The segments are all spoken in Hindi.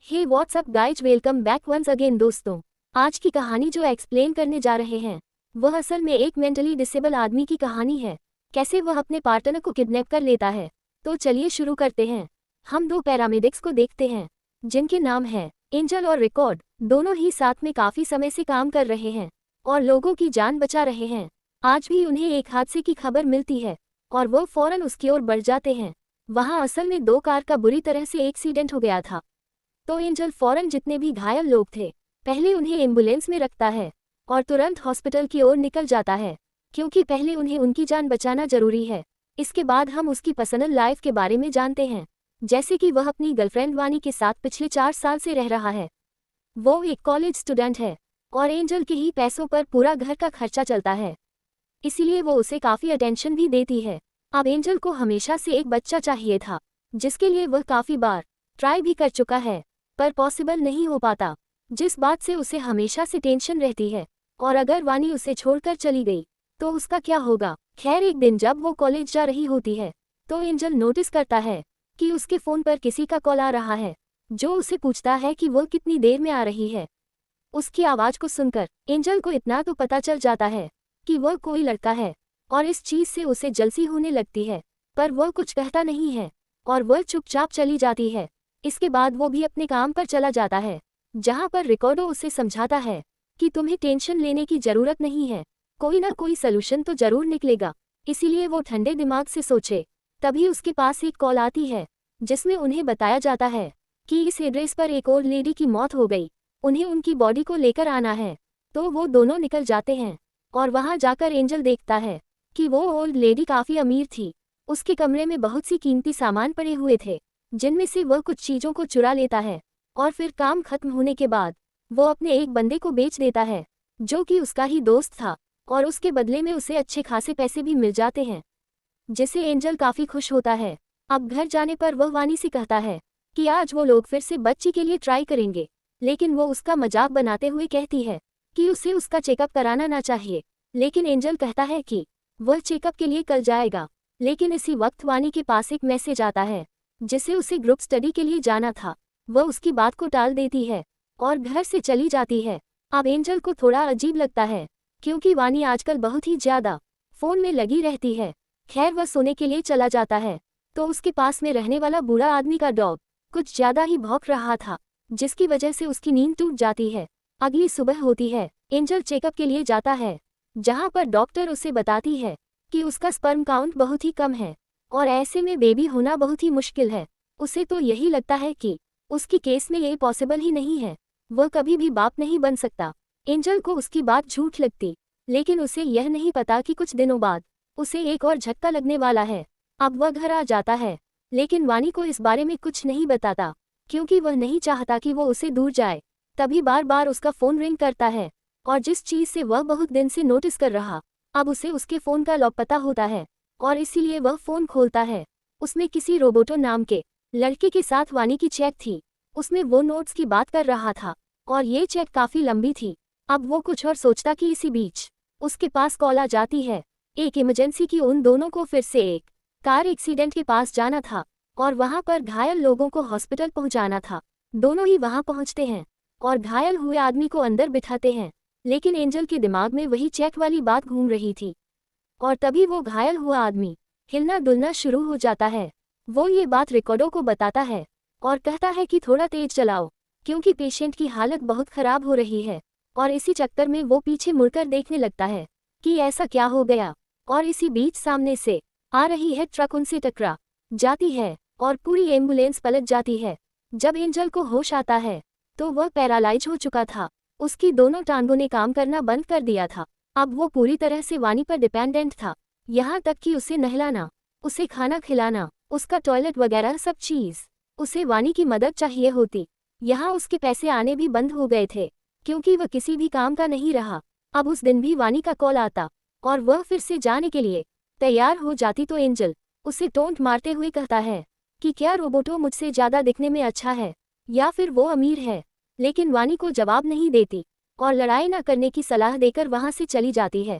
हे what's up guys, welcome back once again दोस्तों। आज की कहानी जो एक्सप्लेन करने जा रहे हैं वह असल में एक मेंटली डिसेबल आदमी की कहानी है, कैसे वह अपने पार्टनर को किडनैप कर लेता है। तो चलिए शुरू करते हैं। हम दो पैरामेडिक्स को देखते हैं जिनके नाम है एंजल और रिकॉर्ड। दोनों ही साथ में काफी समय से काम कर रहे हैं और लोगों की जान बचा रहे हैं। आज भी उन्हें एक हादसे की खबर मिलती है और वो फौरन उसकी ओर बढ़ जाते हैं। वहां असल में दो कार का बुरी तरह से एक्सीडेंट हो गया था। तो एंजल फौरन जितने भी घायल लोग थे पहले उन्हें एम्बुलेंस में रखता है और तुरंत हॉस्पिटल की ओर निकल जाता है, क्योंकि पहले उन्हें उनकी जान बचाना जरूरी है। इसके बाद हम उसकी पर्सनल लाइफ के बारे में जानते हैं, जैसे कि वह अपनी गर्लफ्रेंड वानी के साथ पिछले 4 साल से रह रहा है। वो एक कॉलेज स्टूडेंट है और एंजल के ही पैसों पर पूरा घर का खर्चा चलता है, इसीलिए वो उसे काफी अटेंशन भी देती है। अब एंजल को हमेशा से एक बच्चा चाहिए था, जिसके लिए वह काफी बार ट्राई भी कर चुका है, पर पॉसिबल नहीं हो पाता, जिस बात से उसे हमेशा से टेंशन रहती है। और अगर वानी उसे छोड़कर चली गई तो उसका क्या होगा। खैर, एक दिन जब वो कॉलेज जा रही होती है तो एंजल नोटिस करता है कि उसके फ़ोन पर किसी का कॉल आ रहा है, जो उसे पूछता है कि वो कितनी देर में आ रही है। उसकी आवाज़ को सुनकर एंजल को इतना तो पता चल जाता है कि वह कोई लड़का है और इस चीज़ से उसे जलसी होने लगती है, पर वह कुछ कहता नहीं है और वह चुपचाप चली जाती है। इसके बाद वो भी अपने काम पर चला जाता है, जहाँ पर रिकॉर्डो उसे समझाता है कि तुम्हें टेंशन लेने की जरूरत नहीं है, कोई ना कोई सलूशन तो जरूर निकलेगा। इसीलिए वो ठंडे दिमाग से सोचे। तभी उसके पास एक कॉल आती है जिसमें उन्हें बताया जाता है कि इस एड्रेस पर एक ओल्ड लेडी की मौत हो गई, उन्हें उनकी बॉडी को लेकर आना है। तो वो दोनों निकल जाते हैं और वहाँ जाकर एंजल देखता है कि वो ओल्ड लेडी काफ़ी अमीर थी। उसके कमरे में बहुत सी कीमती सामान पड़े हुए थे, जिनमें से वह कुछ चीज़ों को चुरा लेता है और फिर काम खत्म होने के बाद वो अपने एक बंदे को बेच देता है, जो कि उसका ही दोस्त था, और उसके बदले में उसे अच्छे खासे पैसे भी मिल जाते हैं, जिससे एंजल काफ़ी खुश होता है। अब घर जाने पर वह वानी से कहता है कि आज वो लोग फिर से बच्ची के लिए ट्राई करेंगे, लेकिन वो उसका मजाक बनाते हुए कहती है कि उसे उसका चेकअप कराना ना चाहिए। लेकिन एंजल कहता है कि वह चेकअप के लिए कल जाएगा। लेकिन इसी वक्त वानी के पास एक मैसेज आता है जिसे उसे ग्रुप स्टडी के लिए जाना था। वह उसकी बात को टाल देती है और घर से चली जाती है। अब एंजल को थोड़ा अजीब लगता है, क्योंकि वानी आजकल बहुत ही ज़्यादा फ़ोन में लगी रहती है। खैर, वह सोने के लिए चला जाता है तो उसके पास में रहने वाला बूढ़ा आदमी का डॉग कुछ ज़्यादा ही भौंक रहा था, जिसकी वजह से उसकी नींद टूट जाती है। अगली सुबह होती है, एंजल चेकअप के लिए जाता है, जहाँ पर डॉक्टर उसे बताती है कि उसका स्पर्म काउंट बहुत ही कम है और ऐसे में बेबी होना बहुत ही मुश्किल है। उसे तो यही लगता है कि उसकी केस में ये पॉसिबल ही नहीं है, वह कभी भी बाप नहीं बन सकता। एंजल को उसकी बात झूठ लगती, लेकिन उसे यह नहीं पता कि कुछ दिनों बाद उसे एक और झटका लगने वाला है। अब वह घर आ जाता है, लेकिन वानी को इस बारे में कुछ नहीं बताता, क्योंकि वह नहीं चाहता कि वो उसे दूर जाए। तभी बार बार उसका फ़ोन रिंग करता है और जिस चीज़ से वह बहुत दिन से नोटिस कर रहा, अब उसे उसके फ़ोन का लॉक पता होता है और इसीलिए वह फ़ोन खोलता है। उसमें किसी रोबोटो नाम के लड़के के साथ वानी की चैट थी। उसमें वो नोट्स की बात कर रहा था और ये चैट काफ़ी लंबी थी। अब वो कुछ और सोचता कि इसी बीच उसके पास कॉल आ जाती है, एक इमरजेंसी की। उन दोनों को फिर से एक कार एक्सीडेंट के पास जाना था और वहाँ पर घायल लोगों को हॉस्पिटल पहुँचाना था। दोनों ही वहाँ पहुँचते हैं और घायल हुए आदमी को अंदर बिठाते हैं, लेकिन एंजल के दिमाग में वही चैट वाली बात घूम रही थी और तभी वो घायल हुआ आदमी हिलना डुलना शुरू हो जाता है। वो ये बात रिकॉर्डो को बताता है और कहता है कि थोड़ा तेज चलाओ, क्योंकि पेशेंट की हालत बहुत खराब हो रही है। और इसी चक्कर में वो पीछे मुड़कर देखने लगता है कि ऐसा क्या हो गया, और इसी बीच सामने से आ रही है ट्रक उनसे टकरा जाती है और पूरी एम्बुलेंस पलट जाती है। जब एंजल को होश आता है तो वह पैरालाइज हो चुका था, उसकी दोनों टांगों ने काम करना बंद कर दिया था। अब वो पूरी तरह से वानी पर डिपेंडेंट था, यहाँ तक कि उसे नहलाना, उसे खाना खिलाना, उसका टॉयलेट वगैरह सब चीज़ उसे वानी की मदद चाहिए होती। यहाँ उसके पैसे आने भी बंद हो गए थे, क्योंकि वह किसी भी काम का नहीं रहा। अब उस दिन भी वानी का कॉल आता और वह फिर से जाने के लिए तैयार हो जाती तो एंजल उसे टोंट मारते हुए कहता है कि क्या रोबोटो मुझसे ज़्यादा दिखने में अच्छा है या फिर वो अमीर है। लेकिन वानी को जवाब नहीं देती और लड़ाई न करने की सलाह देकर वहाँ से चली जाती है।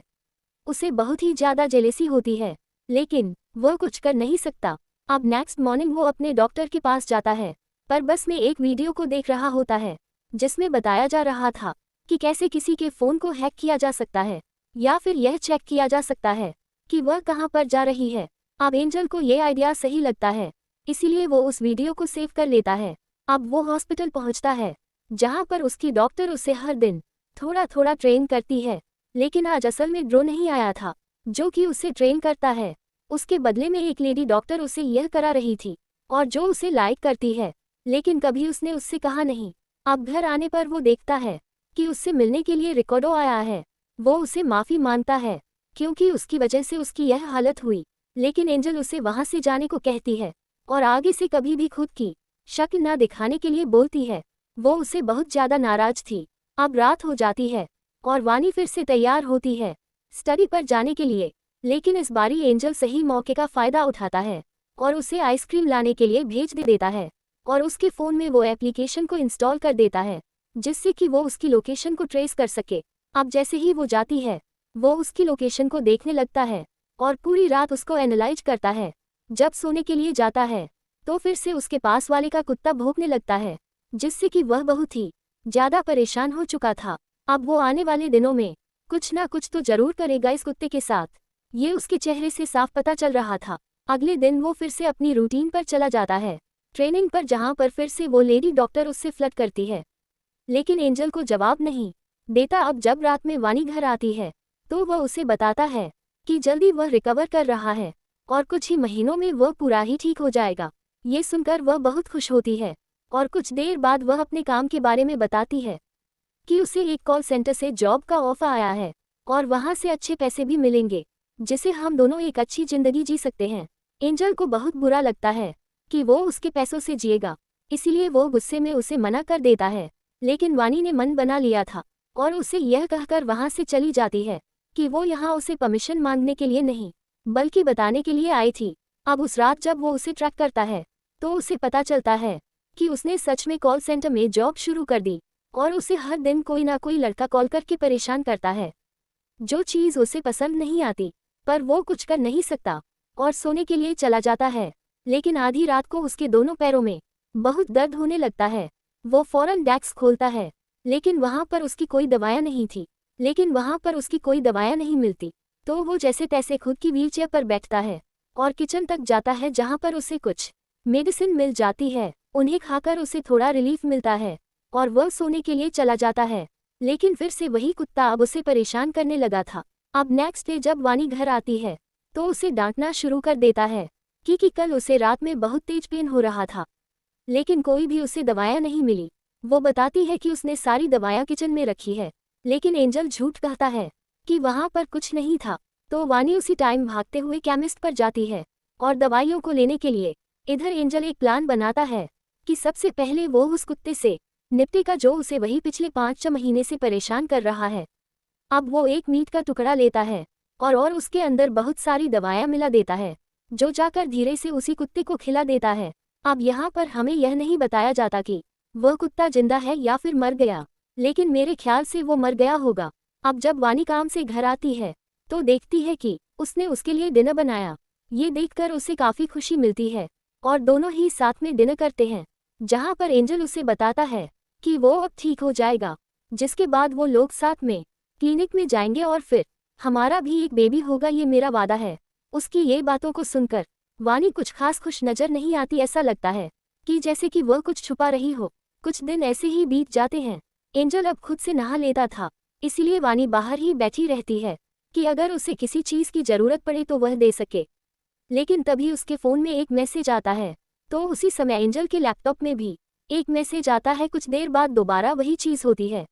उसे बहुत ही ज़्यादा जेलेसी होती है, लेकिन वह कुछ कर नहीं सकता। अब नेक्स्ट मॉर्निंग वो अपने डॉक्टर के पास जाता है पर बस में एक वीडियो को देख रहा होता है जिसमें बताया जा रहा था कि कैसे किसी के फ़ोन को हैक किया जा सकता है या फिर यह चेक किया जा सकता है कि वह कहाँ पर जा रही है। अब एंजल को ये आइडिया सही लगता है, इसीलिए वो उस वीडियो को सेव कर लेता है। अब वो हॉस्पिटल पहुंचता है जहां पर उसकी डॉक्टर उसे हर दिन थोड़ा थोड़ा ट्रेन करती है, लेकिन आज असल में ड्रो नहीं आया था जो कि उसे ट्रेन करता है। उसके बदले में एक लेडी डॉक्टर उसे यह करा रही थी और जो उसे लाइक करती है, लेकिन कभी उसने उससे कहा नहीं। अब घर आने पर वो देखता है कि उससे मिलने के लिए रिकॉर्डो आया है। वो उसे माफ़ी मांगता है क्योंकि उसकी वजह से उसकी यह हालत हुई, लेकिन एंजल उसे वहां से जाने को कहती है और आगे से कभी भी खुद की शक्ल न दिखाने के लिए बोलती है। वो उसे बहुत ज़्यादा नाराज थी। अब रात हो जाती है और वानी फिर से तैयार होती है स्टडी पर जाने के लिए, लेकिन इस बारी एंजल सही मौके का फ़ायदा उठाता है और उसे आइसक्रीम लाने के लिए भेज देता है और उसके फ़ोन में वो एप्लीकेशन को इंस्टॉल कर देता है जिससे कि वो उसकी लोकेशन को ट्रेस कर सके। अब जैसे ही वो जाती है वो उसकी लोकेशन को देखने लगता है और पूरी रात उसको एनालाइज करता है। जब सोने के लिए जाता है तो फिर से उसके पास वाले का कुत्ता भौंकने लगता है जिससे कि वह बहुत ही ज़्यादा परेशान हो चुका था। अब वो आने वाले दिनों में कुछ ना कुछ तो जरूर करेगा इस कुत्ते के साथ, ये उसके चेहरे से साफ पता चल रहा था। अगले दिन वो फिर से अपनी रूटीन पर चला जाता है ट्रेनिंग पर, जहाँ पर फिर से वो लेडी डॉक्टर उससे फ्लर्ट करती है, लेकिन एंजल को जवाब नहीं देता। अब जब रात में वानी घर आती है तो वह उसे बताता है कि जल्दी वह रिकवर कर रहा है और कुछ ही महीनों में वह पूरा ही ठीक हो जाएगा। ये सुनकर वह बहुत खुश होती है और कुछ देर बाद वह अपने काम के बारे में बताती है कि उसे एक कॉल सेंटर से जॉब का ऑफर आया है और वहां से अच्छे पैसे भी मिलेंगे जिससे हम दोनों एक अच्छी जिंदगी जी सकते हैं। एंजल को बहुत बुरा लगता है कि वो उसके पैसों से जिएगा, इसीलिए वो गुस्से में उसे मना कर देता है, लेकिन वानी ने मन बना लिया था और उसे यह कहकर वहां से चली जाती है कि वो यहाँ उसे परमिशन मांगने के लिए नहीं बल्कि बताने के लिए आई थी। अब उस रात जब वो उसे ट्रैक करता है तो उसे पता चलता है कि उसने सच में कॉल सेंटर में जॉब शुरू कर दी और उसे हर दिन कोई ना कोई लड़का कॉल करके परेशान करता है, जो चीज़ उसे पसंद नहीं आती पर वो कुछ कर नहीं सकता और सोने के लिए चला जाता है। लेकिन आधी रात को उसके दोनों पैरों में बहुत दर्द होने लगता है। वो फौरन डेस्क खोलता है लेकिन वहाँ पर उसकी कोई दवाइयाँ नहीं मिलती, तो वो जैसे तैसे खुद की व्हीलचेयर पर बैठता है और किचन तक जाता है जहाँ पर उसे कुछ मेडिसिन मिल जाती है। उन्हें खाकर उसे थोड़ा रिलीफ मिलता है और वह सोने के लिए चला जाता है, लेकिन फिर से वही कुत्ता अब उसे परेशान करने लगा था। अब नेक्स्ट डे जब वानी घर आती है तो उसे डांटना शुरू कर देता है कि कल उसे रात में बहुत तेज पेन हो रहा था, लेकिन कोई भी उसे दवाइयाँ नहीं मिली। वो बताती है कि उसने सारी दवाइयाँ किचन में रखी है, लेकिन एंजल झूठ कहता है कि वहाँ पर कुछ नहीं था। तो वानी उसी टाइम भागते हुए केमिस्ट पर जाती है और दवाइयों को लेने के लिए। इधर एंजल एक प्लान बनाता है कि सबसे पहले वो उस कुत्ते से निपटेगा जो उसे वही पिछले 5-6 महीने से परेशान कर रहा है। अब वो एक मीट का टुकड़ा लेता है और उसके अंदर बहुत सारी दवाइयाँ मिला देता है, जो जाकर धीरे से उसी कुत्ते को खिला देता है। अब यहाँ पर हमें यह नहीं बताया जाता कि वह कुत्ता जिंदा है या फिर मर गया, लेकिन मेरे ख्याल से वो मर गया होगा। अब जब वानी काम से घर आती है तो देखती है कि उसने उसके लिए डिनर बनाया। ये देखकर उसे काफ़ी खुशी मिलती है और दोनों ही साथ में डिनर करते हैं, जहाँ पर एंजल उसे बताता है कि वो अब ठीक हो जाएगा, जिसके बाद वो लोग साथ में क्लिनिक में जाएंगे और फिर हमारा भी एक बेबी होगा, ये मेरा वादा है। उसकी ये बातों को सुनकर वानी कुछ खास खुश नजर नहीं आती। ऐसा लगता है कि जैसे कि वह कुछ छुपा रही हो। कुछ दिन ऐसे ही बीत जाते हैं। एंजल अब खुद से नहा लेता था, इसीलिए वानी बाहर ही बैठी रहती है कि अगर उसे किसी चीज़ की ज़रूरत पड़े तो वह दे सके। लेकिन तभी उसके फ़ोन में एक मैसेज आता है, तो उसी समय एंजल के लैपटॉप में भी एक मैसेज आता है। कुछ देर बाद दोबारा वही चीज़ होती है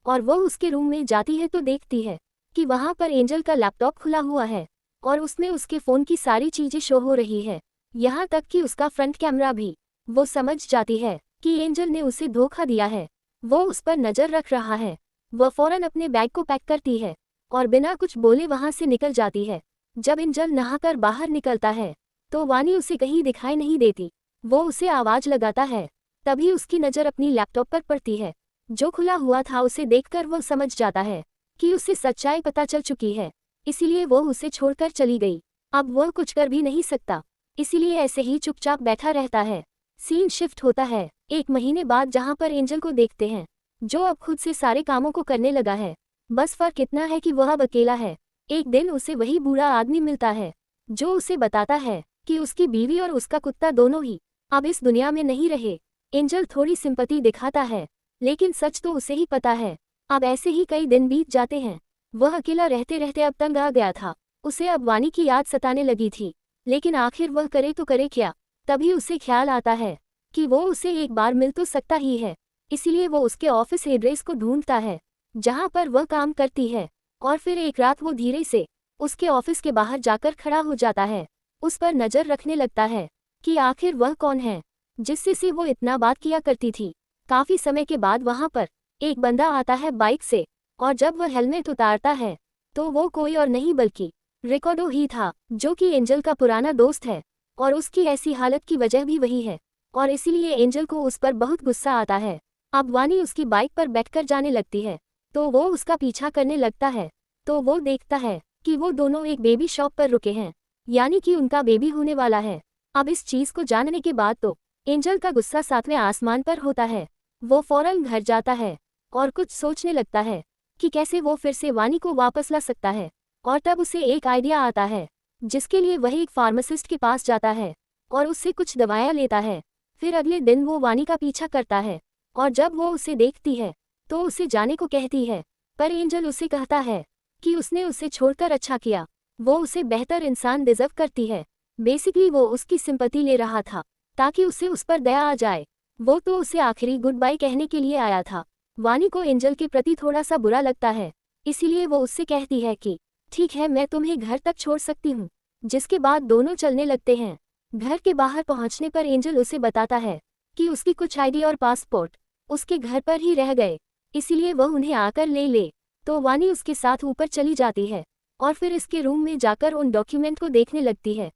और वह उसके रूम में जाती है तो देखती है कि वहाँ पर एंजल का लैपटॉप खुला हुआ है और उसमें उसके फ़ोन की सारी चीज़ें शो हो रही है, यहाँ तक कि उसका फ्रंट कैमरा भी। वो समझ जाती है कि एंजल ने उसे धोखा दिया है, वो उस पर नज़र रख रहा है। वह फ़ौरन अपने बैग को पैक करती है और बिना कुछ बोले वहाँ से निकल जाती है। जब एंजल नहाकर बाहर निकलता है तो वानी उसे कहीं दिखाई नहीं देती। वो उसे आवाज़ लगाता है, तभी उसकी नज़र अपनी लैपटॉप पर पड़ती है जो खुला हुआ था। उसे देखकर वो समझ जाता है कि उसे सच्चाई पता चल चुकी है, इसीलिए वो उसे छोड़कर चली गई। अब वह कुछ कर भी नहीं सकता, इसीलिए ऐसे ही चुपचाप बैठा रहता है। सीन शिफ्ट होता है 1 महीने बाद, जहाँ पर एंजल को देखते हैं जो अब खुद से सारे कामों को करने लगा है। बस फर्क इतना है कि वह अब अकेला है। एक दिन उसे वही बूढ़ा आदमी मिलता है जो उसे बताता है कि उसकी बीवी और उसका कुत्ता दोनों ही अब इस दुनिया में नहीं रहे। एंजल थोड़ी सिंपैथी दिखाता है, लेकिन सच तो उसे ही पता है। अब ऐसे ही कई दिन बीत जाते हैं। वह अकेला रहते रहते अब तंग आ गया था। उसे अब वानी की याद सताने लगी थी, लेकिन आखिर वह करे तो करे क्या। तभी उसे ख्याल आता है कि वो उसे एक बार मिल तो सकता ही है। इसलिए वो उसके ऑफिस एड्रेस को ढूंढता है जहां पर वह काम करती है, और फिर एक रात वो धीरे से उसके ऑफिस के बाहर जाकर खड़ा हो जाता है। उस पर नजर रखने लगता है कि आखिर वह कौन है जिससे वो इतना बात किया करती थी। काफी समय के बाद वहां पर एक बंदा आता है बाइक से, और जब वह हेलमेट उतारता है तो वो कोई और नहीं बल्कि रिकॉर्डो ही था, जो कि एंजल का पुराना दोस्त है। और उसकी ऐसी हालत की वजह भी वही है, और इसीलिए एंजल को उस पर बहुत गुस्सा आता है। अब वानी उसकी बाइक पर बैठकर जाने लगती है तो वो उसका पीछा करने लगता है। तो वो देखता है कि वो दोनों एक बेबी शॉप पर रुके हैं, यानी कि उनका बेबी होने वाला है। अब इस चीज को जानने के बाद तो एंजल का गुस्सा 7वें आसमान पर होता है। वो फौरन घर जाता है और कुछ सोचने लगता है कि कैसे वो फिर से वानी को वापस ला सकता है। और तब उसे एक आइडिया आता है, जिसके लिए वह एक फार्मासिस्ट के पास जाता है और उससे कुछ दवाइयाँ लेता है। फिर अगले दिन वो वानी का पीछा करता है, और जब वो उसे देखती है तो उसे जाने को कहती है। पर एंजल उसे कहता है कि उसने उसे छोड़कर अच्छा किया, वो उसे बेहतर इंसान डिजर्व करती है। बेसिकली वो उसकी सिंपैथी ले रहा था ताकि उसे उस पर दया आ जाए। वो तो उसे आखिरी गुड बाय कहने के लिए आया था। वानी को एंजल के प्रति थोड़ा सा बुरा लगता है, इसीलिए वो उससे कहती है कि ठीक है, मैं तुम्हें घर तक छोड़ सकती हूँ। जिसके बाद दोनों चलने लगते हैं। घर के बाहर पहुंचने पर एंजल उसे बताता है कि उसकी कुछ आईडी और पासपोर्ट उसके घर पर ही रह गए, इसीलिए वह उन्हें आकर ले ले। तो वानी उसके साथ ऊपर चली जाती है और फिर इसके रूम में जाकर उन डॉक्यूमेंट को देखने लगती है।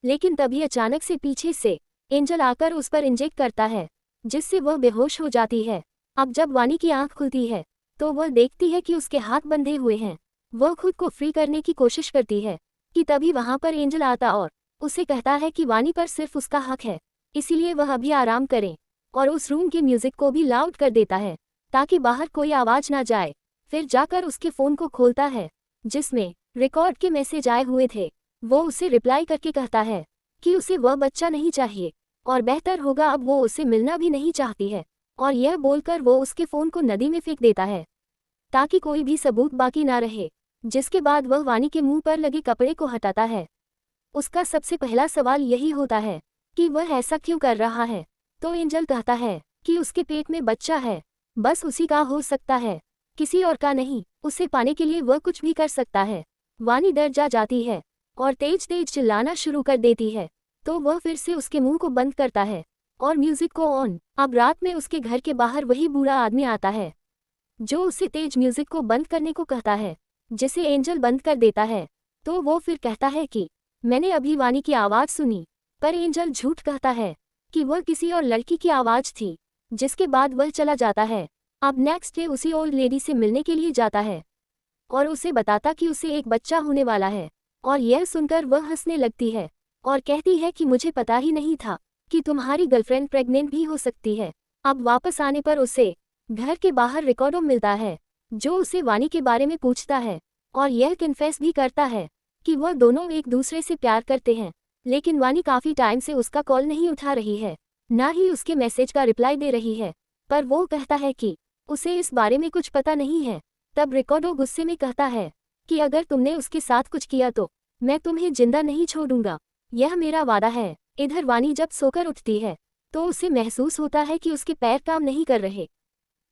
लेकिन तभी अचानक से पीछे से एंजल आकर उस पर इंजेक्ट करता है, जिससे वह बेहोश हो जाती है। अब जब वानी की आंख खुलती है तो वह देखती है कि उसके हाथ बंधे हुए हैं। वह खुद को फ्री करने की कोशिश करती है कि तभी वहां पर एंजल आता और उसे कहता है कि वानी पर सिर्फ उसका हक है, इसीलिए वह अभी आराम करे, और उस रूम के म्यूजिक को भी लाउड कर देता है ताकि बाहर कोई आवाज ना जाए। फिर जाकर उसके फोन को खोलता है जिसमें रिकॉर्ड के मैसेज आए हुए थे। वो उसे रिप्लाई करके कहता है कि उसे वह बच्चा नहीं चाहिए और बेहतर होगा अब वो उसे मिलना भी नहीं चाहती है, और यह बोलकर वो उसके फोन को नदी में फेंक देता है ताकि कोई भी सबूत बाकी ना रहे। जिसके बाद वह वानी के मुंह पर लगे कपड़े को हटाता है। उसका सबसे पहला सवाल यही होता है कि वह ऐसा क्यों कर रहा है। तो एंजल कहता है कि उसके पेट में बच्चा है, बस उसी का हो सकता है, किसी और का नहीं। उसे पाने के लिए वह कुछ भी कर सकता है। वानी डर जाती है और तेज तेज चिल्लाना शुरू कर देती है। तो वह फिर से उसके मुंह को बंद करता है और म्यूजिक को ऑन। अब रात में उसके घर के बाहर वही बूढ़ा आदमी आता है जो उसे तेज म्यूजिक को बंद करने को कहता है, जिसे एंजल बंद कर देता है। तो वो फिर कहता है कि मैंने अभी वानी की आवाज़ सुनी, पर एंजल झूठ कहता है कि वह किसी और लड़की की आवाज़ थी। जिसके बाद वह चला जाता है। अब नेक्स्ट डे उसी ओल्ड लेडी से मिलने के लिए जाता है और उसे बताता कि उसे एक बच्चा होने वाला है, और यह सुनकर वह हंसने लगती है और कहती है कि मुझे पता ही नहीं था कि तुम्हारी गर्लफ्रेंड प्रेग्नेंट भी हो सकती है। अब वापस आने पर उसे घर के बाहर रिकॉर्डो मिलता है जो उसे वानी के बारे में पूछता है, और यह कन्फेस भी करता है कि वह दोनों एक दूसरे से प्यार करते हैं। लेकिन वानी काफ़ी टाइम से उसका कॉल नहीं उठा रही है, ना ही उसके मैसेज का रिप्लाई दे रही है। पर वो कहता है कि उसे इस बारे में कुछ पता नहीं है। तब रिकॉर्डो गुस्से में कहता है कि अगर तुमने उसके साथ कुछ किया तो मैं तुम्हें जिंदा नहीं छोड़ूंगा, यह मेरा वादा है। इधर वानी जब सोकर उठती है तो उसे महसूस होता है कि उसके पैर काम नहीं कर रहे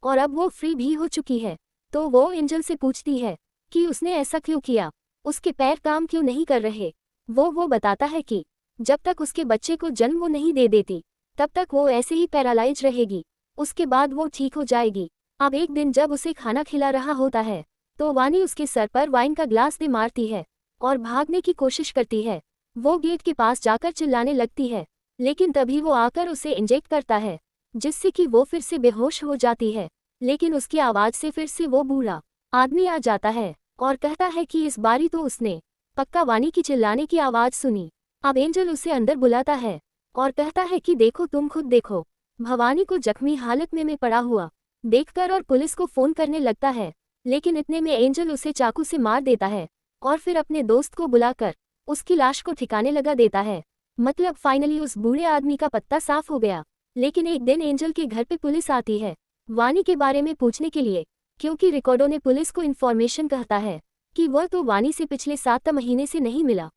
और अब वो फ्री भी हो चुकी है। तो वो एंजल से पूछती है कि उसने ऐसा क्यों किया, उसके पैर काम क्यों नहीं कर रहे। वो बताता है कि जब तक उसके बच्चे को जन्म वो नहीं दे देती तब तक वो ऐसे ही पैरालाइज रहेगी, उसके बाद वो ठीक हो जाएगी। अब एक दिन जब उसे खाना खिला रहा होता है तो वानी उसके सर पर वाइन का ग्लास दे मारती है और भागने की कोशिश करती है। वो गेट के पास जाकर चिल्लाने लगती है, लेकिन तभी वो आकर उसे इंजेक्ट करता है, जिससे कि वो फिर से बेहोश हो जाती है। लेकिन उसकी आवाज़ से फिर से वो बूढ़ा आदमी आ जाता है और कहता है कि इस बारी तो उसने पक्का वानी की चिल्लाने की आवाज़ सुनी। अब एंजल उसे अंदर बुलाता है और कहता है कि देखो तुम खुद देखो, भवानी को जख्मी हालत में पड़ा हुआ देखकर और पुलिस को फोन करने लगता है। लेकिन इतने में एंजल उसे चाकू से मार देता है और फिर अपने दोस्त को बुलाकर उसकी लाश को ठिकाने लगा देता है। मतलब फाइनली उस बूढ़े आदमी का पत्ता साफ हो गया। लेकिन एक दिन एंजल के घर पे पुलिस आती है वानी के बारे में पूछने के लिए, क्योंकि रिकॉर्डो ने पुलिस को इन्फॉर्मेशन कहता है कि वह तो वानी से पिछले 7 महीने से नहीं मिला,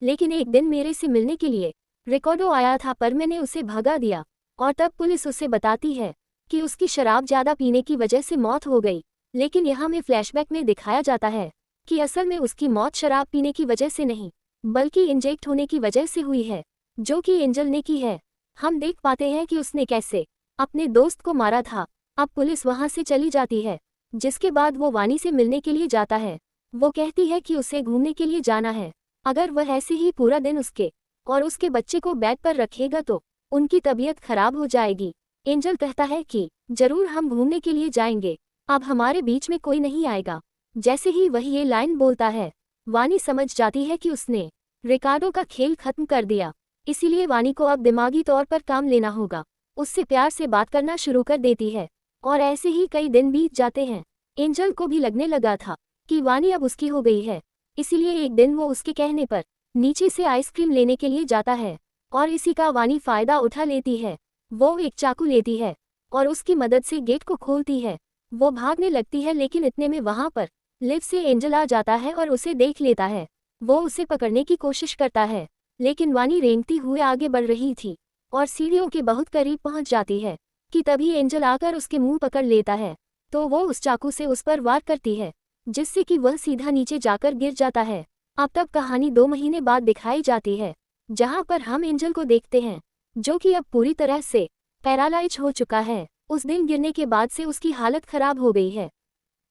लेकिन एक दिन मेरे से मिलने के लिए रिकॉर्डो आया था पर मैंने उसे भगा दिया। और तब पुलिस उसे बताती है कि उसकी शराब ज़्यादा पीने की वजह से मौत हो गई। लेकिन यहाँ में फ्लैशबैक में दिखाया जाता है कि असल में उसकी मौत शराब पीने की वजह से नहीं बल्कि इंजेक्ट होने की वजह से हुई है, जो कि एंजल ने की है। हम देख पाते हैं कि उसने कैसे अपने दोस्त को मारा था। अब पुलिस वहां से चली जाती है, जिसके बाद वो वानी से मिलने के लिए जाता है। वो कहती है कि उसे घूमने के लिए जाना है, अगर वह ऐसे ही पूरा दिन उसके और उसके बच्चे को बेड पर रखेगा तो उनकी तबीयत खराब हो जाएगी। एंजल कहता है कि जरूर हम घूमने के लिए जाएंगे, अब हमारे बीच में कोई नहीं आएगा। जैसे ही वह ये लाइन बोलता है वानी समझ जाती है कि उसने रिकार्डो का खेल खत्म कर दिया, इसीलिए वानी को अब दिमागी तौर पर काम लेना होगा। उससे प्यार से बात करना शुरू कर देती है और ऐसे ही कई दिन बीत जाते हैं। एंजल को भी लगने लगा था कि वानी अब उसकी हो गई है, इसीलिए एक दिन वो उसके कहने पर नीचे से आइसक्रीम लेने के लिए जाता है और इसी का वानी फायदा उठा लेती है। वो एक चाकू लेती है और उसकी मदद से गेट को खोलती है। वो भागने लगती है, लेकिन इतने में वहां पर लिफ्ट से एंजल आ जाता है और उसे देख लेता है। वो उसे पकड़ने की कोशिश करता है, लेकिन वानी रेंगती हुए आगे बढ़ रही थी और सीढ़ियों के बहुत करीब पहुंच जाती है कि तभी एंजल आकर उसके मुंह पकड़ लेता है। तो वो उस चाकू से उस पर वार करती है, जिससे कि वह सीधा नीचे जाकर गिर जाता है। अब तक कहानी 2 महीने बाद दिखाई जाती है, जहां पर हम एंजल को देखते हैं जो कि अब पूरी तरह से पैरालाइज हो चुका है। उस दिन गिरने के बाद से उसकी हालत खराब हो गई है।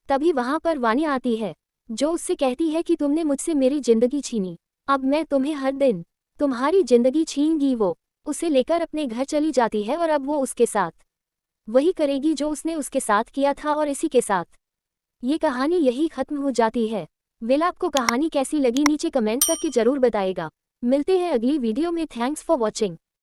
तभी वहां पर वानी आती है जो उससे कहती है कि तुमने मुझसे मेरी जिंदगी छीनी, अब मैं तुम्हें हर दिन तुम्हारी जिंदगी छीनगी। वो उसे लेकर अपने घर चली जाती है और अब वो उसके साथ वही करेगी जो उसने उसके साथ किया था और इसी के साथ ये कहानी यही खत्म हो जाती है। वेल, आपको कहानी कैसी लगी नीचे कमेंट करके जरूर बताएगा। मिलते हैं अगली वीडियो में। Thanks for watching.